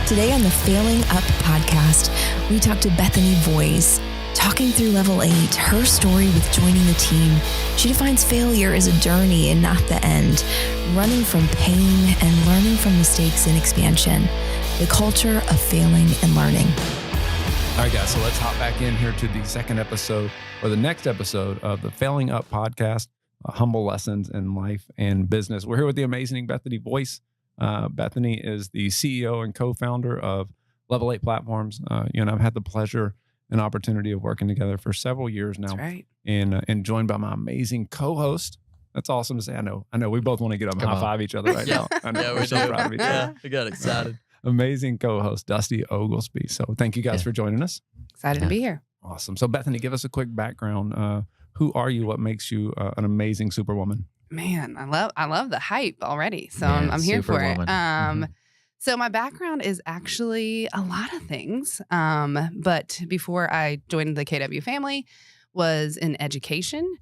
Today on the Failing Up podcast, we talk to Bethany Vooys. Talking through level 8, her story with joining the team, she defines failure as a journey and not the end, running from pain and learning from mistakes and expansion, the culture of failing and learning. All right, guys, so let's hop back in here to the second episode or the next episode of the Failing Up podcast, Humble Lessons in Life and Business. We're here with the amazing Bethany Vooys. Bethany is the CEO and co-founder of Level 8 Platforms. You and I've had the pleasure and opportunity of working together for several years now. That's right. And joined by my amazing co-host. That's awesome to say. I know. We both want to get up and high five each other right now. I know. Yeah, we're so proud of each other. Yeah, we got excited. Amazing co-host, Dusty Oglesby. So thank you guys for joining us. Excited to be here. Awesome. So Bethany, give us a quick background. Who are you? What makes you an amazing superwoman? Man, I love the hype already. So I'm here for it. So my background is actually a lot of things. But before I joined the KW family, was in education.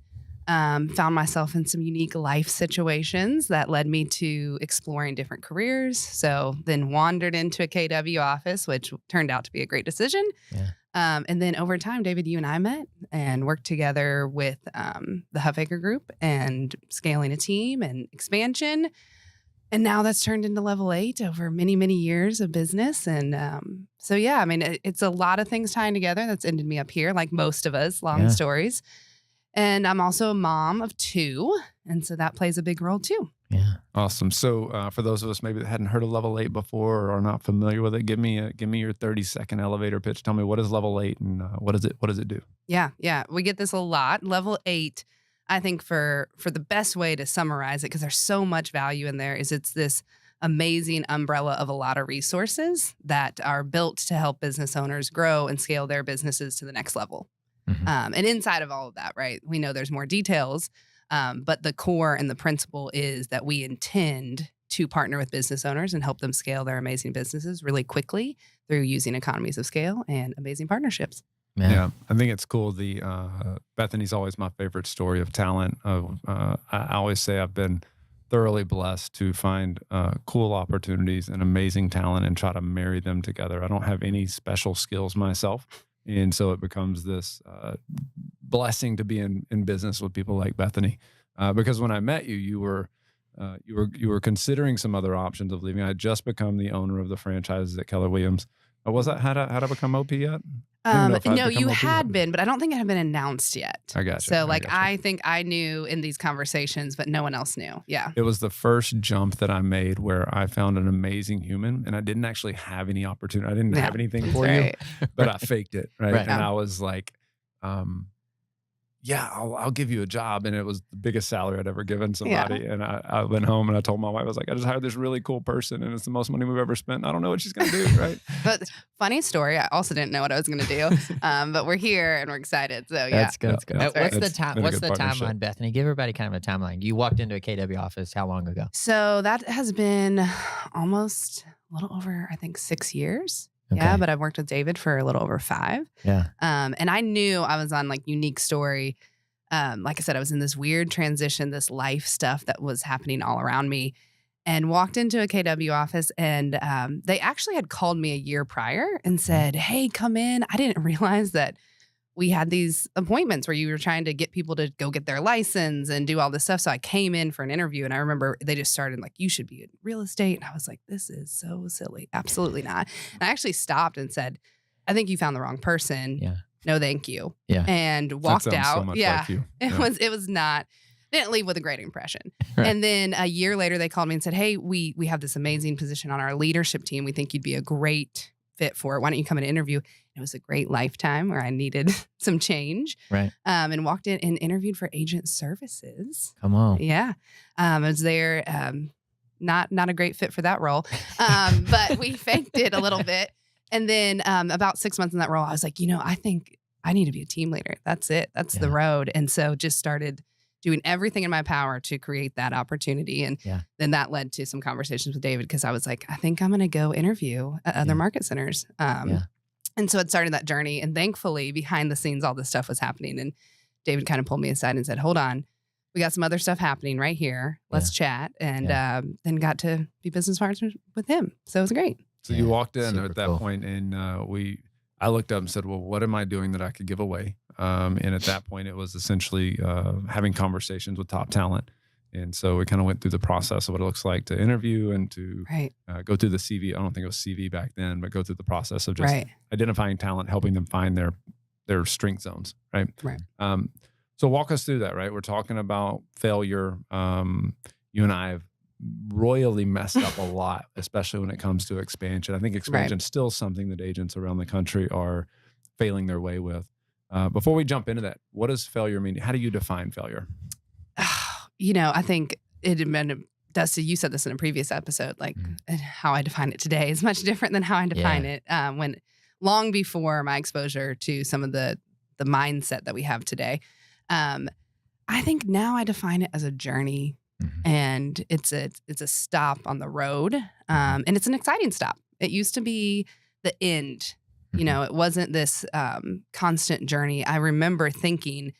Found myself in some unique life situations that led me to exploring different careers. So then wandered into a KW office, which turned out to be a great decision. Yeah. And then over time, David, you and I met and worked together with the Huffaker Group and scaling a team and expansion. And now that's turned into Level 8 over many, many years of business. And so, yeah, I mean, it's a lot of things tying together that's ended me up here, like most of us, long stories. And I'm also a mom of 2. And so that plays a big role too. Yeah. Awesome. So for those of us maybe that hadn't heard of Level 8 before or are not familiar with it, give me your 30-second elevator pitch. Tell me, what is Level 8 and what does it do? Yeah. We get this a lot. Level 8, I think for the best way to summarize it, because there's so much value in there, is it's this amazing umbrella of a lot of resources that are built to help business owners grow and scale their businesses to the next level. Mm-hmm. And inside of all of that, right, we know there's more details, but the core and the principle is that we intend to partner with business owners and help them scale their amazing businesses really quickly through using economies of scale and amazing partnerships. Yeah, I think it's cool. The Bethany's always my favorite story of talent. I always say I've been thoroughly blessed to find cool opportunities and amazing talent and try to marry them together. I don't have any special skills myself. And so it becomes this blessing to be in business with people like Bethany, because when I met you, you were considering some other options of leaving. I had just become the owner of the franchises at Keller Williams. Was that had I become OP yet? No, you had been, but I don't think it had been announced yet. I got you. So I think I knew in these conversations, but no one else knew. Yeah. It was the first jump that I made where I found an amazing human, and I didn't actually have any opportunity. I didn't have anything for you, but I faked it. Right. And I was like, I'll give you a job. And it was the biggest salary I'd ever given somebody. Yeah. And I went home and I told my wife, I was like, I just hired this really cool person and it's the most money we've ever spent. I don't know what she's going to do. Right. But funny story. I also didn't know what I was going to do. But we're here and we're excited. So yeah. That's good. That's good. What's the partnership. Timeline, Bethany? Give everybody kind of a timeline. You walked into a KW office how long ago? So that has been almost a little over, I think, 6 years. Okay. Yeah, but I've worked with David for a little over 5. Yeah. And I knew I was on unique story. Like I said, I was in this weird transition, this life stuff that was happening all around me, and walked into a KW office, and they actually had called me a year prior and said, hey, come in. I didn't realize that we had these appointments where you were trying to get people to go get their license and do all this stuff. So I came in for an interview, and I remember they just started you should be in real estate. And I was like, this is so silly. Absolutely not. And I actually stopped and said, I think you found the wrong person. Yeah. No, thank you. Yeah. And walked out. So much like you. It was not, didn't leave with a great impression. Right. And then a year later, they called me and said, hey, we have this amazing position on our leadership team. We think you'd be a great fit for it. Why don't you come and interview? It was a great lifetime where I needed some change. Right. And walked in and interviewed for agent services. Come on. Yeah. I was there, not a great fit for that role. But we faked it a little bit. And then about 6 months in that role, I was like, I think I need to be a team leader. That's it. That's the road. And so just started doing everything in my power to create that opportunity. And then that led to some conversations with David, because I was like, I think I'm going to go interview at other market centers. And so it started that journey. And thankfully, behind the scenes, all this stuff was happening. And David kind of pulled me aside and said, hold on, we got some other stuff happening right here. Let's chat. And then got to be business partners with him. So it was great. So you walked in super at that cool. point, and I looked up and said, well, what am I doing that I could give away? And at that point, it was essentially having conversations with top talent. And so we kind of went through the process of what it looks like to interview and to go through the CV. I don't think it was CV back then, but go through the process of just identifying talent, helping them find their strength zones, right? So walk us through that, right? We're talking about failure. You and I have royally messed up a lot, especially when it comes to expansion. I think expansion is still something that agents around the country are failing their way with. Before we jump into that, what does failure mean? How do you define failure? I think it had been, Dusty, you said this in a previous episode, like how I define it today is much different than how I define it when long before my exposure to some of the mindset that we have today. I think now I define it as a journey, and it's a stop on the road, and it's an exciting stop. It used to be the end. It wasn't this constant journey. I remember thinking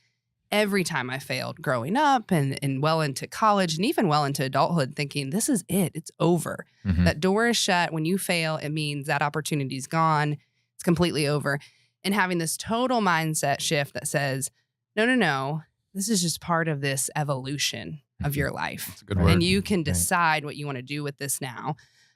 every time I failed growing up and well into college and even well into adulthood, thinking this is it. It's over. That door is shut. When you fail, it means that opportunity's gone. It's completely over. And having this total mindset shift that says, no, this is just part of this evolution of your life. That's a good word. And you can decide what you want to do with this now.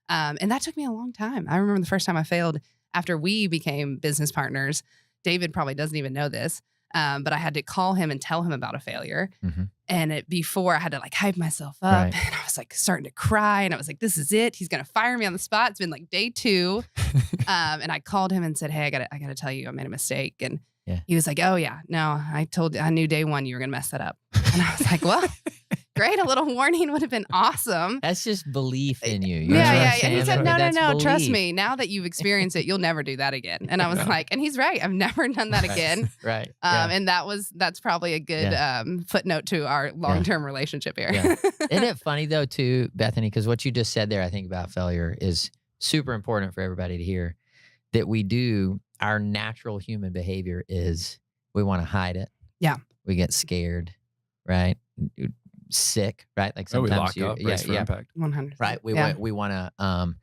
And that took me a long time. I remember the first time I failed after we became business partners. David probably doesn't even know this. But I had to call him and tell him about a failure. And before I had to like hype myself up, and I was like starting to cry, and I was like, this is it. He's going to fire me on the spot. It's been like day 2. And I called him and said, hey, I gotta tell you, I made a mistake. And he was like, oh yeah, no, I knew day 1 you were going to mess that up. And I was like, well, great. A little warning would have been awesome. That's just belief in you. Yeah. And he said, no, trust me. Now that you've experienced it, you'll never do that again. And I was like, and he's right. I've never done that again. Right. And that's probably a good footnote to our long-term relationship here. Isn't it funny though too, Bethany, because what you just said there, I think about failure is super important for everybody to hear, that our natural human behavior is we want to hide it. Yeah. We get scared, right? Sick, right? Like sometimes we lock up, brace for impact. 100%. Right. We want to,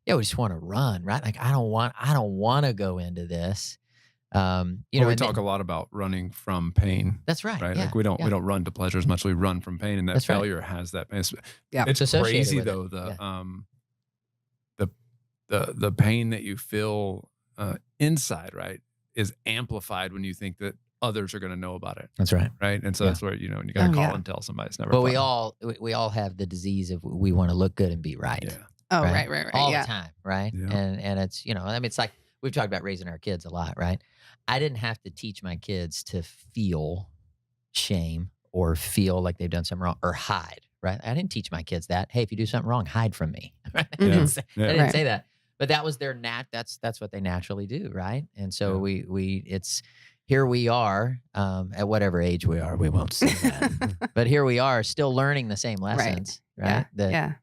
we just want to run, right? Like I don't want to go into this. We talk a lot about running from pain. That's right. Right. Like we don't run to pleasure as much as we run from pain, and that failure has that pain. It's crazy though. The pain that you feel inside, right, is amplified when you think that others are going to know about it. That's right. Right. And so that's where, you got to call and tell somebody. It's never But fun. we all have the disease of we want to look good and be right. Yeah. Oh, right. All the time. Right. Yeah. And it's, it's like we've talked about raising our kids a lot, right? I didn't have to teach my kids to feel shame or feel like they've done something wrong or hide, right? I didn't teach my kids that. Hey, if you do something wrong, hide from me. Right? I didn't say that. But that was their that's what they naturally do, right? And so here we are, at whatever age we are, we won't say that. But here we are still learning the same lessons, right? That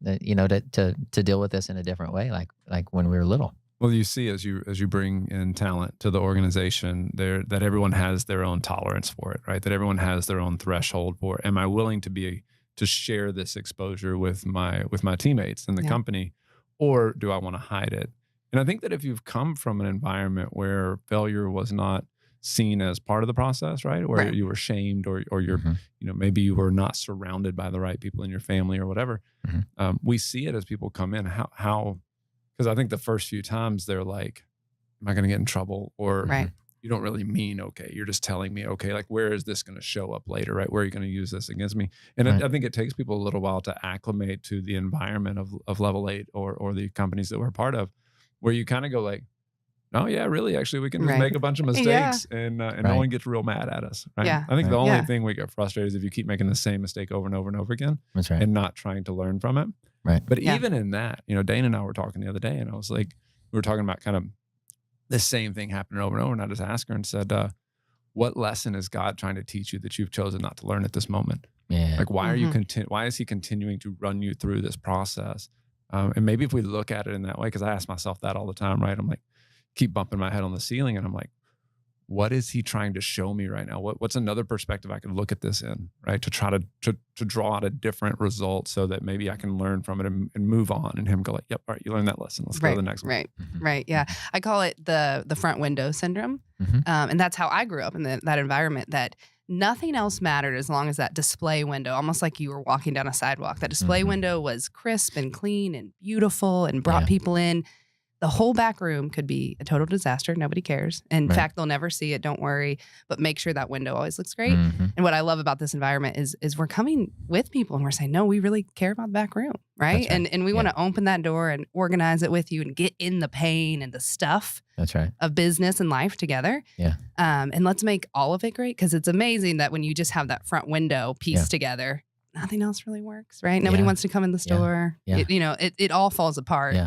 to deal with this in a different way, like when we were little. Well, you see, as you bring in talent to the organization, that everyone has their own tolerance for it, right? That everyone has their own threshold for it. Am I willing to share this exposure with my teammates in the company, or do I want to hide it? And I think that if you've come from an environment where failure was not seen as part of the process, right? Where you were shamed or you're, maybe you were not surrounded by the right people in your family or whatever. We see it as people come in, how, because I think the first few times they're like, am I going to get in trouble? Or you don't really mean, okay, you're just telling me, okay, like where is this going to show up later, right? Where are you going to use this against me? And I think it takes people a little while to acclimate to the environment of Level 8 or the companies that we're part of, where you kind of go like, oh yeah, really, actually, we can just make a bunch of mistakes and no one gets real mad at us, right? I think the only thing we get frustrated is if you keep making the same mistake over and over and over again. That's right. And not trying to learn from it. Right. But even in that, Dane and I were talking the other day, and I was like, we were talking about kind of the same thing happening over and over. And I just asked her and said, what lesson is God trying to teach you that you've chosen not to learn at this moment? Yeah. Like, why are you why is he continuing to run you through this process? And maybe if we look at it in that way, because I ask myself that all the time, right? I'm like, keep bumping my head on the ceiling, and I'm like, what is he trying to show me right now? What's another perspective I could look at this in, right? To try to draw out a different result so that maybe I can learn from it and move on, and him go like, yep, all right, you learned that lesson. Let's go to the next one. Right. Yeah. I call it the front window syndrome. And that's how I grew up in that environment, that nothing else mattered as long as that display window, almost like you were walking down a sidewalk, that display window was crisp and clean and beautiful and brought people in. The whole back room could be a total disaster. Nobody cares. In fact, they'll never see it. Don't worry. But make sure that window always looks great. And what I love about this environment is we're coming with people and we're saying, no, we really care about the back room, right? And we want to open that door and organize it with you and get in the pain and the stuff of business and life together. And let's make all of it great, because it's amazing that when you just have that front window pieced together, nothing else really works, right? Nobody wants to come in the store. It all falls apart.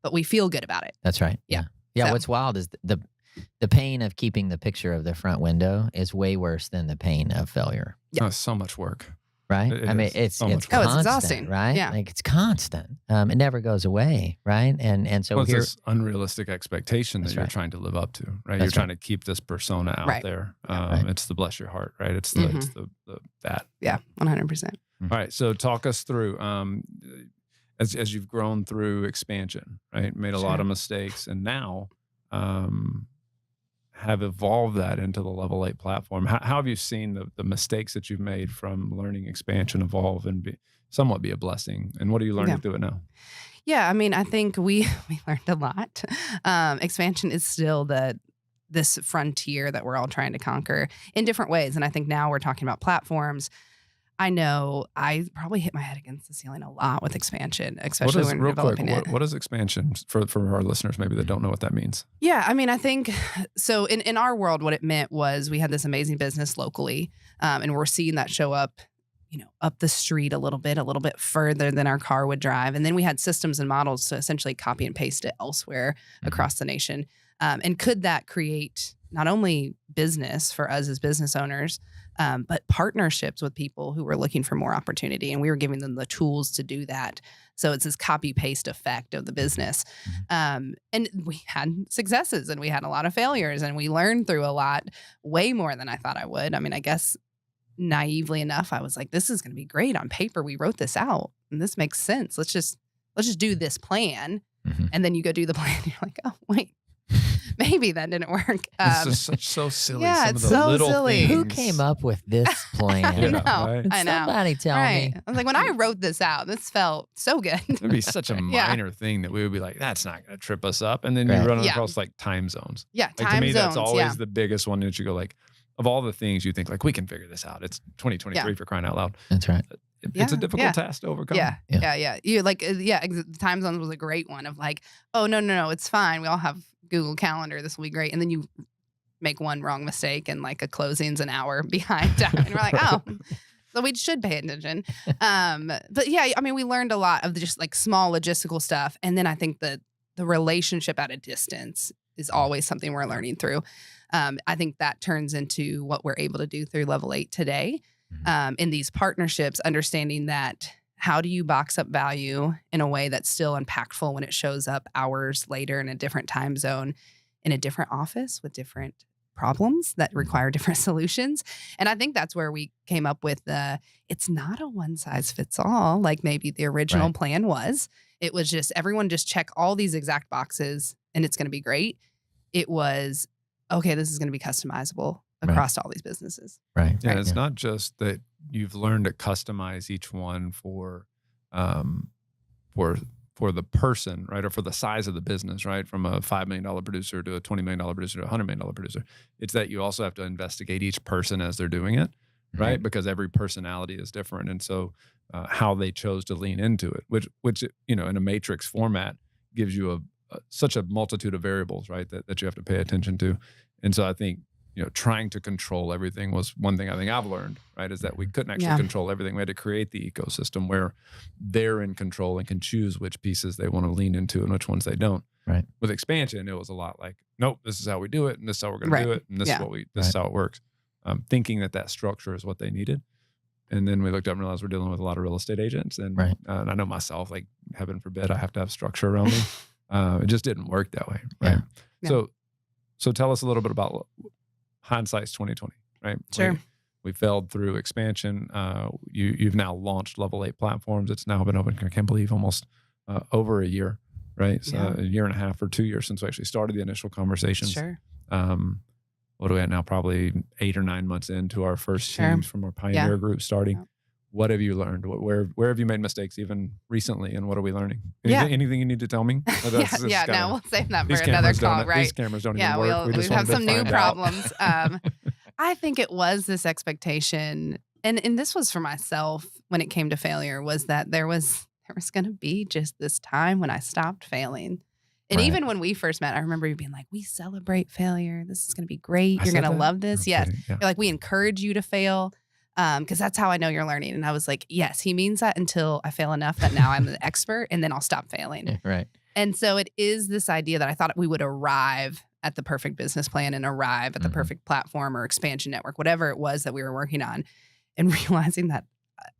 But we feel good about it. That's right. Yeah. So. What's wild is the pain of keeping the picture of the front window is way worse than the pain of failure. Oh, so much work. Right? It's so constant, it's exhausting. Right? Yeah. Like it's constant. It never goes away. Right? And so it's this unrealistic expectation that you're trying to live up to, right? You're trying to keep this persona out there. It's the bless your heart, right? It's the that. Yeah, 100%. All right. So talk us through, as you've grown through expansion, right? Made a lot of mistakes, and now have evolved that into the Level 8 platform. How have you seen the mistakes that you've made from learning expansion evolve and somewhat be a blessing? And what are you learning through it now? Yeah, I mean, I think we learned a lot. Expansion is still this frontier that we're all trying to conquer in different ways. And I think now we're talking about platforms. I know I probably hit my head against the ceiling a lot with expansion, especially when we're developing it. What is expansion for our listeners maybe that don't know what that means? Yeah, I mean, I think, so in our world, what it meant was we had this amazing business locally, and we're seeing that show up, up the street a little bit further than our car would drive. And then we had systems and models to essentially copy and paste it elsewhere across the nation. And could that create not only business for us as business owners, but partnerships with people who were looking for more opportunity, and we were giving them the tools to do that. So it's this copy paste effect of the business. And we had successes and we had a lot of failures, and we learned through a lot, way more than I thought I would. I mean, I guess naively enough, I was like, this is going to be great on paper. We wrote this out and this makes sense. Let's just do this plan. And then you go do the plan and you're like, oh, wait. Maybe that didn't work. It's just so silly. Yeah, some it's of the so little silly. things. Who came up with this plan? I know. Right? I know. Somebody tell me. I was like, when I wrote this out, this felt so good. It'd be such a minor thing that we would be like, that's not going to trip us up. And then you run across like time zones. Yeah, like, time to me, zones. that's always the biggest one that you go like, of all the things you think like, we can figure this out. It's 2023 for crying out loud. That's right. It's a difficult task to overcome. Yeah. You like, the time zones was a great one of like, oh, no, it's fine. We all have Google Calendar. This will be great. And then you make one wrong mistake and like a closing's an hour behind time. And we're like, oh, so we should pay attention. But yeah, I mean, we learned a lot of just like small logistical stuff. And then I think the relationship at a distance is always something we're learning through. I think that turns into what we're able to do through Level 8 today. In these partnerships, understanding that how do you box up value in a way that's still impactful when it shows up hours later in a different time zone, in a different office with different problems that require different solutions. And I think that's where we came up with it's not a one size fits all, like maybe the original plan was. It was just everyone just check all these exact boxes and it's going to be great. It was, okay, this is going to be customizable across all these businesses. Right. Yeah, it's not just that you've learned to customize each one for the person, right? Or for the size of the business, right? From a $5 million producer to a $20 million producer to a $100 million producer. It's that you also have to investigate each person as they're doing it, right? Because every personality is different. And so how they chose to lean into it, which in a matrix format gives you such a multitude of variables, right? That you have to pay attention to. And so I think, trying to control everything was one thing I think I've learned, right? Is that we couldn't actually control everything. We had to create the ecosystem where they're in control and can choose which pieces they want to lean into and which ones they don't. Right. With expansion, it was a lot like, nope, this is how we do it, and this is how we're going to do it, and this is how it works. Thinking that structure is what they needed. And then we looked up and realized we're dealing with a lot of real estate agents. And, and I know myself, like, heaven forbid, I have to have structure around me. It just didn't work that way. Right. Yeah. So tell us a little bit about hindsight's 2020, right? Sure. We failed through expansion. You've now launched Level 8 platforms. It's now been open, I can't believe, almost over a year, right? So a year and a half or 2 years since we actually started the initial conversations. Sure. What are we at now? Probably 8 or 9 months into our first teams from our pioneer group starting. Yeah. What have you learned? Where have you made mistakes even recently, and what are we learning? Yeah. Anything you need to tell me? No, we'll save that for these another cameras call, right? These cameras don't even work. Yeah, We we just have wanted some to new find out. problems. I think it was this expectation, and this was for myself when it came to failure, was that there was going to be just this time when I stopped failing. And even when we first met, I remember you being like, we celebrate failure. This is going to be great. You're going to love this. No Yes. kidding. Yeah. You're like, we encourage you to fail because that's how I know you're learning. And I was like, yes, he means that until I fail enough that now I'm the expert and then I'll stop failing. Right. And so it is this idea that I thought we would arrive at the perfect business plan and arrive at the perfect platform or expansion network, whatever it was that we were working on, and realizing that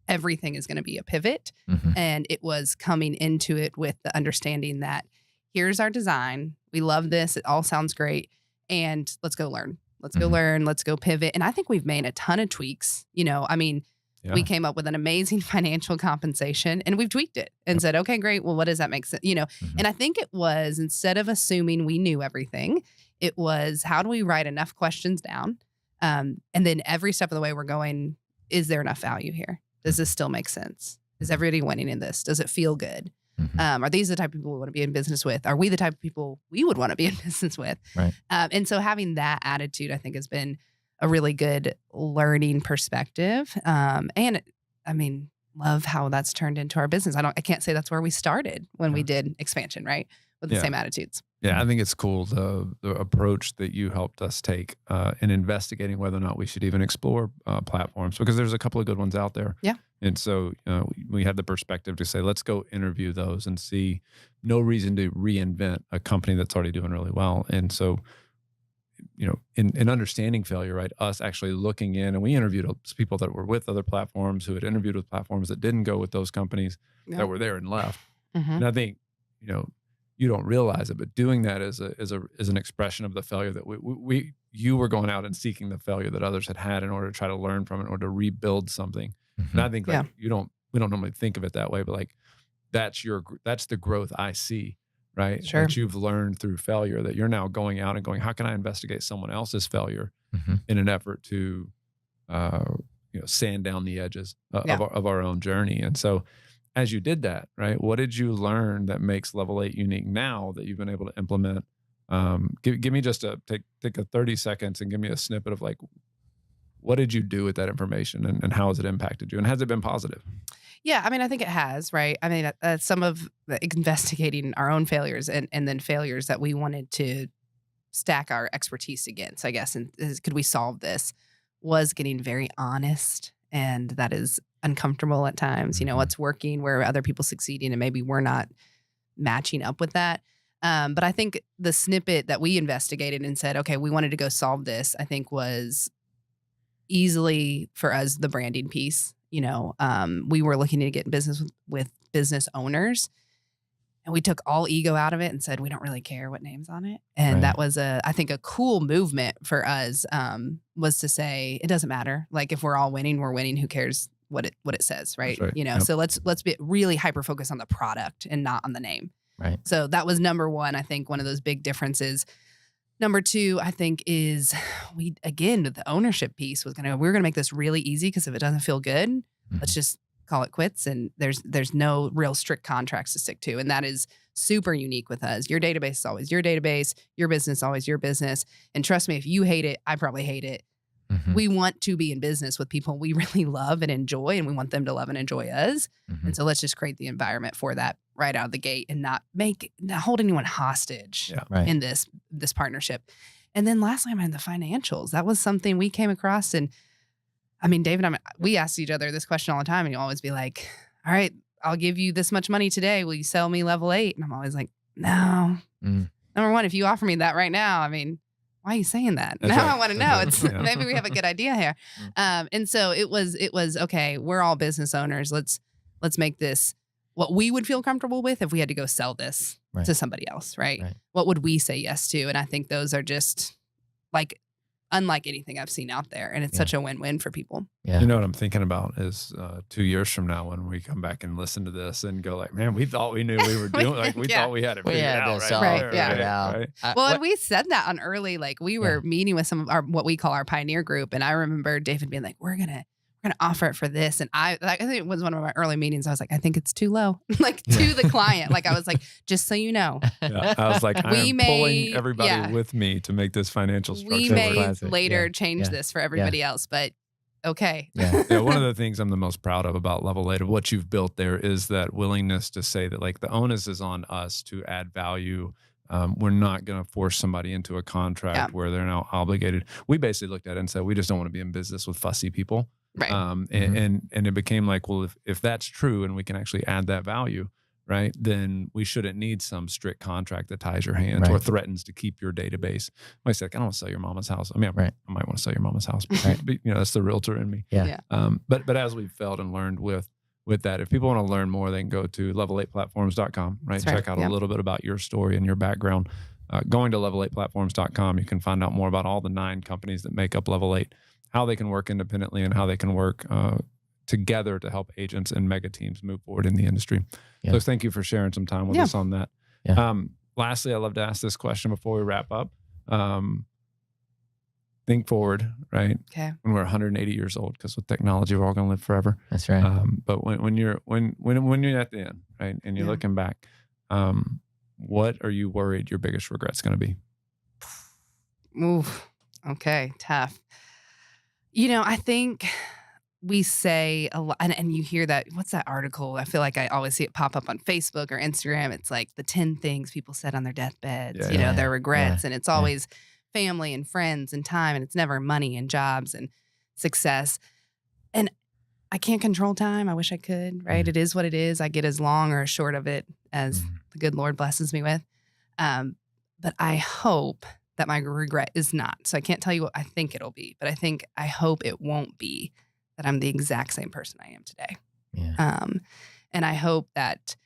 everything is going to be a pivot. And it was coming into it with the understanding that here's our design. We love this. It all sounds great. And let's go learn. Let's go learn. Let's go pivot. And I think we've made a ton of tweaks. We came up with an amazing financial compensation and we've tweaked it and said, okay, great. Well, what does that make sense? And I think it was, instead of assuming we knew everything, it was, how do we write enough questions down? And then every step of the way we're going, is there enough value here? Does this still make sense? Is everybody winning in this? Does it feel good? Are these the type of people we want to be in business with? Are we the type of people we would want to be in business with? Right. And so having that attitude, I think, has been a really good learning perspective. Love how that's turned into our business. I can't say that's where we started when we did expansion, right? With the same attitudes. Yeah, I think it's cool, the approach that you helped us take in investigating whether or not we should even explore platforms, because there's a couple of good ones out there. Yeah. And so we had the perspective to say, let's go interview those and see. No reason to reinvent a company that's already doing really well. And so, in understanding failure, right, us actually looking in, and we interviewed people that were with other platforms who had interviewed with platforms that didn't go with those companies that were there and left. And I think, you don't realize it, but doing that is an expression of the failure that you were going out and seeking the failure that others had in order to try to learn from it or to rebuild something. And I think we don't normally think of it that way, but like that's the growth I see, right? Sure. That you've learned through failure, that you're now going out and going, how can I investigate someone else's failure in an effort to sand down the edges of our own journey. And so as you did that, right, what did you learn that makes Level 8 unique now that you've been able to implement? Give me just take a 30 seconds and give me a snippet of like, what did you do with that information and how has it impacted you? And has it been positive? Yeah, I think it has, right? Some of investigating our own failures and then failures that we wanted to stack our expertise against, I guess, and could we solve this, was getting very honest. And that is uncomfortable at times. What's working, where are other people succeeding, and maybe we're not matching up with that. But I think the snippet that we investigated and said, okay, we wanted to go solve this, I think was easily for us the branding piece. We were looking to get in business with business owners, and we took all ego out of it and said we don't really care what name's on it. And that was I think a cool movement for us, was to say it doesn't matter. Like if we're all winning, we're winning. Who cares what it says, right? So let's be really hyper focused on the product and not on the name. Right. So that was number one. I think one of those big differences. Number two, I think, is the ownership piece we're gonna make this really easy, because if it doesn't feel good, let's just call it quits. And there's no real strict contracts to stick to. And that is super unique with us. Your database is always your database, your business always your business. And trust me, if you hate it, I probably hate it. We want to be in business with people we really love and enjoy, and we want them to love and enjoy us. And so let's just create the environment for that right out of the gate and not hold anyone hostage in this partnership. And then lastly, the financials. That was something we came across. And David, we ask each other this question all the time, and you always be like, all right, I'll give you this much money today. Will you sell me Level 8? And I'm always like, no. Number one, if you offer me that right now, why are you saying that? That's now right. I want to know. It's maybe we have a good idea here. And so it was okay. We're all business owners. Let's make this what we would feel comfortable with if we had to go sell this to somebody else, right? What would we say yes to? And I think those are just like unlike anything I've seen out there. And it's such a win-win for people. Yeah. You know what I'm thinking about is 2 years from now when we come back and listen to this and go like, man, we thought we knew we were doing, like we thought we had it figured out. This Right, all Right, figured yeah. out. right. Well, and we said that on early, like we were meeting with some of our, what we call our pioneer group. And I remember David being like, we're going to offer it for this. And I think it was one of my early meetings. I was like, I think it's too low, like to the client. Like I was like, just so you know. Yeah, I was like, We I'm may- pulling everybody yeah. with me to make this financial structure We work. may Classic. later Yeah. change Yeah. this for everybody else, but okay. Yeah. Yeah, one of the things I'm the most proud of about Level 8 of what you've built there is that willingness to say that like the onus is on us to add value. We're not going to force somebody into a contract where they're now obligated. We basically looked at it and said, we just don't want to be in business with fussy people. Right. And it became like, well, if that's true and we can actually add that value, right, then we shouldn't need some strict contract that ties your hands or Right. threatens to keep your database. I said, I don't want to sell your mama's house. I mean, Right. I might want to sell your mama's house, but, Right. but you know, that's the realtor in me. Yeah. But as we've felt and learned with that, if people want to learn more, they can go to level8platforms.com, right? That's right. Check out Yeah. a little bit about your story and your background. Going to level8platforms.com, you can find out more about all the 9 companies that make up Level 8, how they can work independently and how they can work together to help agents and mega teams move forward in the industry. Yeah. So thank you for sharing some time with Yeah. us on that. Yeah. Lastly, I love to ask this question before we wrap up. Think forward, right? Okay. When we're 180 years old, because with technology, we're all going to live forever. That's right. But when you're at the end, right, and you're looking back, what are you worried your biggest regret's going to be? Ooh, okay, tough. You know, I think we say a lot, and you hear that. What's that article? I feel like I always see it pop up on Facebook or Instagram. It's like the 10 things people said on their deathbeds, Yeah. you know, Yeah. their regrets. Yeah. And it's always family and friends and time. And it's never money and jobs and success. And I can't control time. I wish I could, right? It is what it is. I get as long or as short of it as the good Lord blesses me with. But I hope that my regret is not. So I can't tell you what I think it'll be, but I hope it won't be that I'm the exact same person I am today. Yeah. And I hope that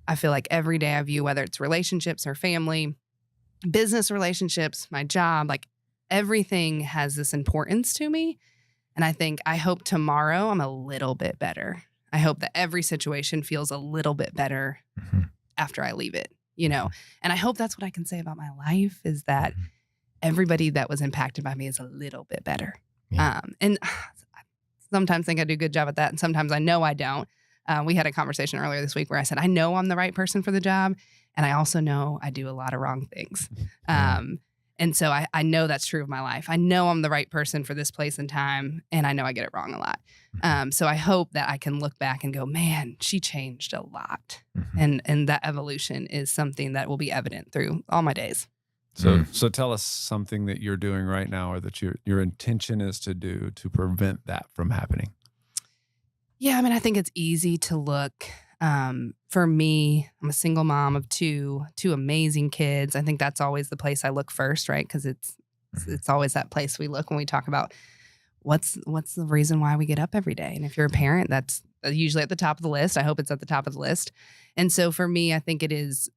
I feel like every day I view, whether it's relationships or family, business relationships, my job, like everything has this importance to me. And I hope tomorrow I'm a little bit better. I hope that every situation feels a little bit better after I leave it, you know? And I hope that's what I can say about my life is that everybody that was impacted by me is a little bit better. Yeah. And I sometimes think I do a good job at that. And sometimes I know I don't. We had a conversation earlier this week where I said, I know I'm the right person for the job. And I also know I do a lot of wrong things. And so I know that's true of my life. I know I'm the right person for this place and time. And I know I get it wrong a lot. So I hope that I can look back and go, man, she changed a lot. And that evolution is something that will be evident through all my days. So tell us something that you're doing right now or that your intention is to do to prevent that from happening. Yeah, I mean, I think it's easy to look. For me, I'm a single mom of two amazing kids. I think that's always the place I look first, right? Because it's always that place we look when we talk about what's the reason why we get up every day. And if you're a parent, that's usually at the top of the list. I hope it's at the top of the list. And so for me, I think it is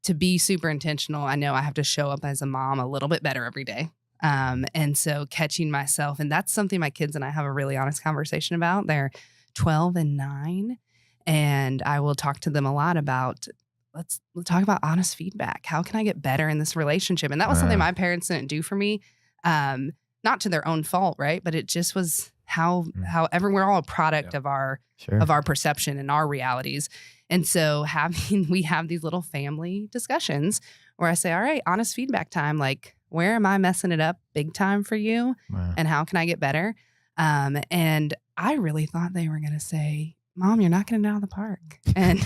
to be super intentional. I know I have to show up as a mom a little bit better every day. And so catching myself, and that's something my kids and I have a really honest conversation about. They're 12 and 9. And I will talk to them a lot about, let's talk about honest feedback. How can I get better in this relationship? And that was something my parents didn't do for me. Not to their own fault, right? But it just was however we're all a product of our perception and our realities. And so we have these little family discussions where I say, all right, honest feedback time. Like, where am I messing it up big time for you? Wow. And how can I get better? And I really thought they were going to say, Mom, you're knocking it out of the park. And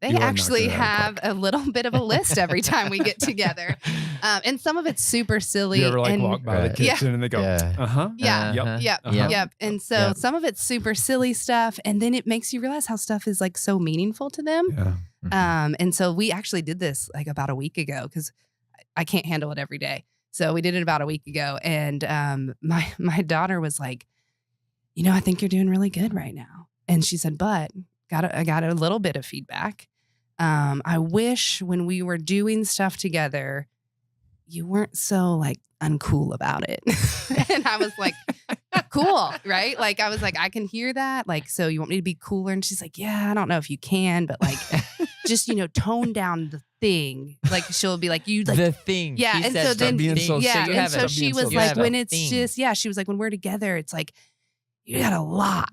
they You are actually knocking it out have a little bit of a list every time we get together. And some of it's super silly. You ever like and walk by the Right. kitchen and they go, Yeah. Yeah. Yep. Yep. And so Yep. some of it's super silly stuff. And then it makes you realize how stuff is like so meaningful to them. Yeah. And so we actually did this like about a week ago because I can't handle it every day. So we did it about a week ago. And my daughter was like, I think you're doing really good right now. And she said, but I got a little bit of feedback. I wish when we were doing stuff together, you weren't so like uncool about it. And I was like, cool, right? Like, I was like, I can hear that. Like, so you want me to be cooler? And she's like, yeah, I don't know if you can, but like, just, tone down the thing. Like, she'll be like, you like the thing. Yeah. She and says so then, being so yeah. serious. And so she was you like, have a when it's thing. just, she was like, when we're together, it's like, you got a lot.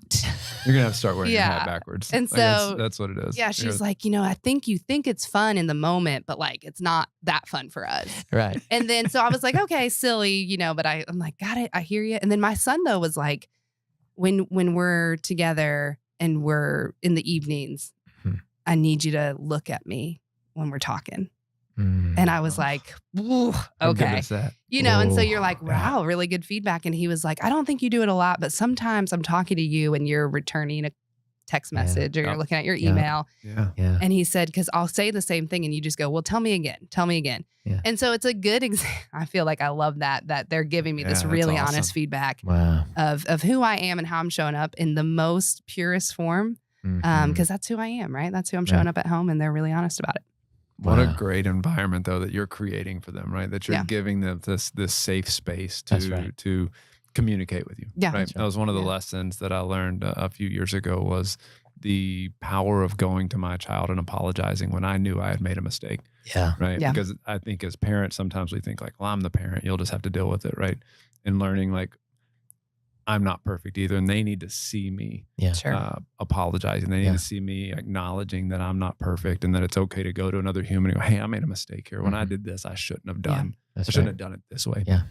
You're gonna have to start wearing your Yeah. hat backwards. And Like, that's- so- that's what it is. Yeah. She's like, I think you think it's fun in the moment, but like, it's not that fun for us. Right. And then, so I was like, okay, silly, but I'm like, got it. I hear you. And then my son though was like, when we're together and we're in the evenings, I need you to look at me when we're talking. And I was like, ooh, How good okay. is that? And so Ooh, you're like, wow, really good feedback. And he was like, I don't think you do it a lot, but sometimes I'm talking to you and you're returning a text message or you're looking at your email. Yeah. Yeah. And he said, because I'll say the same thing and you just go, well, tell me again. Yeah. And so it's a good I feel like I love that they're giving me this Yeah, that's really awesome. honest feedback Wow. of who I am and how I'm showing up in the most purest form. Because that's who I am, right? That's who I'm showing up at home, and they're really honest about it. What a Wow. great environment though that you're creating for them, right? That you're Yeah. giving them this safe space That's to right. to communicate with you. Yeah. Right. That's That was one of the Yeah. lessons that I learned a few years ago was the power of going to my child and apologizing when I knew I had made a mistake. Yeah. Right. Yeah. Because I think as parents, sometimes we think like, well, I'm the parent, you'll just have to deal with it. Right. And learning like, I'm not perfect either. And they need to see me Yeah. Sure. apologizing. They need Yeah. to see me acknowledging that I'm not perfect and that it's okay to go to another human and go, hey, I made a mistake here. When I Mhm. did this, I shouldn't have done. That's I shouldn't right. have done it this way. Yeah.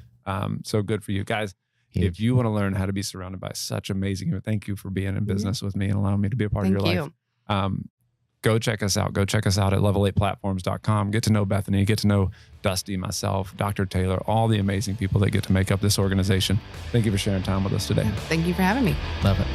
So good for you guys. Huge. If you want to learn how to be surrounded by such amazing, thank you for being in business with me and allowing me to be a part Thank of your you. life. Go check us out. Go check us out at level8platforms.com. Get to know Bethany, get to know Dusty, myself, Dr. Taylor, all the amazing people that get to make up this organization. Thank you for sharing time with us today. Thank you for having me. Love it.